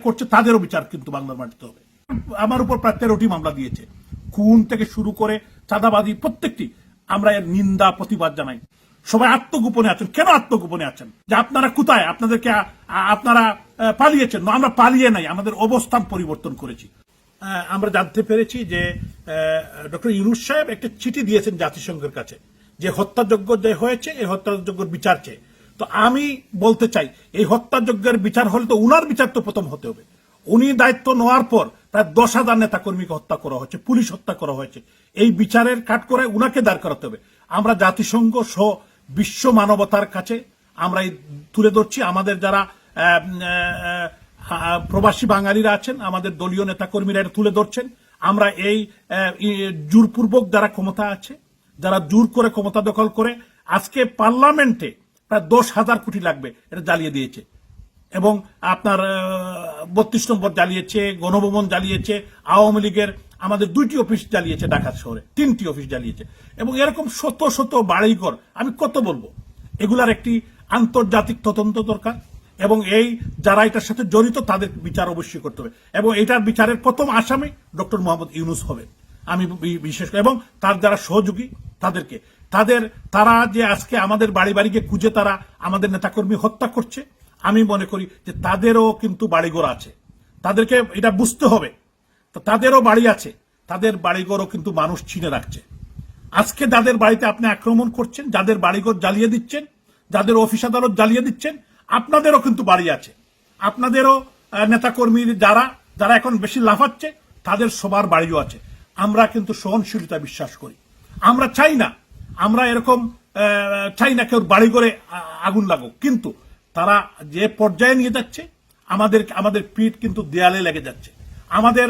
করছে তাদেরও বিচার কিন্তু বাংলার মাটিতে হবে। আমার উপর প্রায় 13টি মামলা দিয়েছে, খুন থেকে শুরু করে চাঁদাবাজি প্রত্যেকটি। আমরা এর নিন্দা প্রতিবাদ জানাই। সবাই আত্মগোপনে আছেন। কেন আত্মগোপনে আছেন? যে আপনারা কোথায়? আপনাদেরকে আপনারা পালিয়েছেন? আমরা পালিয়ে নাই, আমাদের অবস্থান পরিবর্তন করেছি। আমরা জানতে পেরেছি যে ডক্টর ইউনূস সাহেব একটা চিঠি দিয়েছেন জাতিসংঘের কাছে যে হত্যাযজ্ঞ যে হয়েছে এই হত্যাযজ্ঞের বিচার চেয়ে। তো আমি বলতে চাই, এই হত্যাযজ্ঞের বিচার হলে তো উনার বিচার তো প্রথম হতে হবে। উনি দায়িত্ব নেওয়ার পর প্রায় 10,000 নেতাকর্মীকে হত্যা করা হয়েছে, পুলিশ হত্যা করা হয়েছে। এই বিচারের কাঠগড়ায় উনাকে দাঁড় করাতে হবে। আমরা জাতিসংঘ সহ বিশ্ব মানবতার কাছে আমরা তুলে ধরছি। আমাদের যারা প্রবাসী বাঙালিরা আছেন, আমাদের দলীয় নেতাকর্মীরা এটা তুলে ধরছেন। আমরা এই জোরপূর্বক যারা ক্ষমতা আছে, যারা জোর করে ক্ষমতা দখল করে আজকে পার্লামেন্টে প্রায় 10,000 কোটি লাগবে এটা জ্বালিয়ে দিয়েছে, এবং আপনার 32 নম্বর জ্বালিয়েছে, গণভবন জ্বালিয়েছে, আওয়ামী লীগের আমাদের 2টি অফিস জ্বালিয়েছে, ঢাকা শহরে 3টি অফিস জ্বালিয়েছে, এবং এরকম শত শত বাড়িঘর। আমি কত বলবো? এগুলার একটি আন্তর্জাতিক তদন্ত দরকার, এবং এই যারা এটার সাথে জড়িত তাদের বিচার অবশ্যই করতে হবে, এবং এটার বিচারের প্রথম আসামি ডক্টর মোহাম্মদ ইউনূস হবে। আমি বিশেষ করে, এবং তার যারা সহযোগী তাদেরকে, তারা যে আজকে আমাদের বাড়ি বাড়ি গিয়ে খুঁজে তারা আমাদের নেতাকর্মী হত্যা করছে, আমি মনে করি যে তাদেরও কিন্তু বাড়িঘর আছে, তাদেরকে এটা বুঝতে হবে। তো তাদেরও বাড়ি আছে, তাদের বাড়িঘরও কিন্তু মানুষ ছিনে রাখছে। আজকে যাদের বাড়িতে আপনি আক্রমণ করছেন, যাদের বাড়িঘর জ্বালিয়ে দিচ্ছেন, যাদের অফিস আদালত জ্বালিয়ে দিচ্ছেন, আপনাদেরও কিন্তু বাড়ি আছে, আপনাদেরও নেতাকর্মী যারা এখন বেশি লাফাচ্ছে তাদের সবার বাড়িও আছে। আমরা কিন্তু সহনশীলতা বিশ্বাস করি। আমরা চাই না, আমরা এরকম চাই না কেউ বাড়ি করে আগুন লাগুক, কিন্তু তারা যে পর্যায়ে নিয়ে যাচ্ছে আমাদের পিঠ কিন্তু দেয়ালে লেগে যাচ্ছে। আমাদের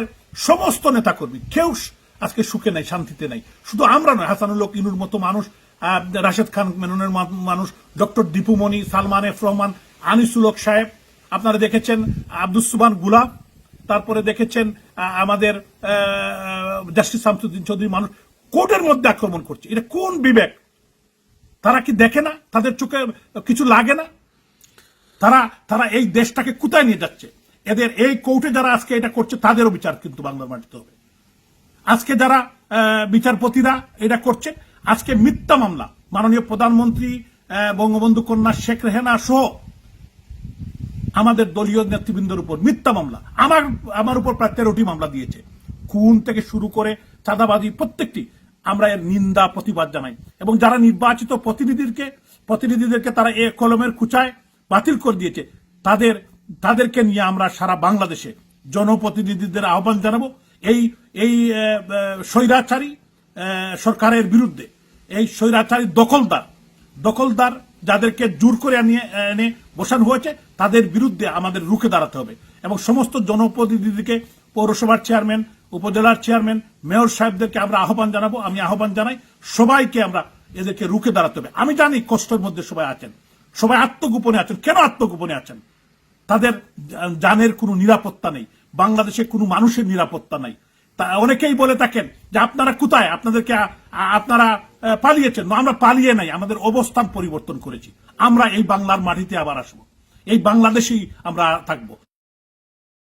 সমস্ত নেতাকর্মী কেউ আজকে সুখে নাই, শান্তিতে নাই। শুধু আমরা নয়, হাসানুল হক ইনুর মতো মানুষ, রাশেদ খান মেননের মানুষ, ডক্টর দীপু মনি, সালমান এফ রহমান, আনিসুল হক সাহেব, আপনারা দেখেছেন আব্দুস সুবহান গুলাব, তারপরে দেখেছেন আমাদের জাস্টিস শামসুদ্দিন চৌধুরী, মানুষ কোর্টের মধ্যে আক্রমণ করছে। এটা কোন বিবেক? তারা কি দেখে না? তাদের চোখে কিছু লাগে না? তারা এই দেশটাকে কোথায় নিয়ে যাচ্ছে? এদের এই কোর্টে যারা আজকে এটা করছে তাদেরও বিচার কিন্তু বাংলার মাটিতে হবে। আজকে যারা বিচারপতিরা এটা করছে, আজকে মিথ্যা মামলা, মাননীয় প্রধানমন্ত্রী, বঙ্গবন্ধু কন্যা শেখ রেহানা সহ আমাদের দলীয় নেতৃবৃন্দের উপর মিথ্যা মামলা। আমার উপর প্রায় 13টি মামলা দিয়েছে, খুন থেকে শুরু করে চাঁদাবাজি প্রত্যেকটি। আমরা এর নিন্দা প্রতিবাদ জানাই, এবং যারা নির্বাচিত প্রতিনিধিদেরকে তারা এ কলমের কুচায় বাতিল করে দিয়েছে, তাদেরকে নিয়ে আমরা সারা বাংলাদেশে জনপ্রতিনিধিদের আহ্বান জানাবো এই স্বৈরাচারী সরকারের বিরুদ্ধে। এই স্বৈরাচারী দখলদার যাদেরকে জোর করে এনে বসানো হয়েছে তাদের বিরুদ্ধে আমাদের রুখে দাঁড়াতে হবে, এবং সমস্ত জনপ্রতিনিধিকে, পৌরসভার চেয়ারম্যান, উপজেলার চেয়ারম্যান, মেয়র সাহেবদেরকে আমরা আহ্বান জানাবো। আমি আহ্বান জানাই সবাইকে, আমরা এদেরকে রুখে দাঁড়াতে হবে। আমি জানি কষ্টের মধ্যে সবাই আছেন, সবাই আত্মগোপনে আছেন। কেন আত্মগোপনে আছেন? তাদের জানের কোনো নিরাপত্তা নেই, বাংলাদেশে কোনো মানুষের নিরাপত্তা নাই। অনেকেই বলে থাকেন যে আপনারা কোথায়? আপনারা পালিয়েছেন। আমরা পালিয়ে নাই, আমাদের অবস্থান পরিবর্তন করেছি। আমরা এই বাংলার মাটিতে আবার আসবো, এই বাংলাদেশেই আমরা থাকবো।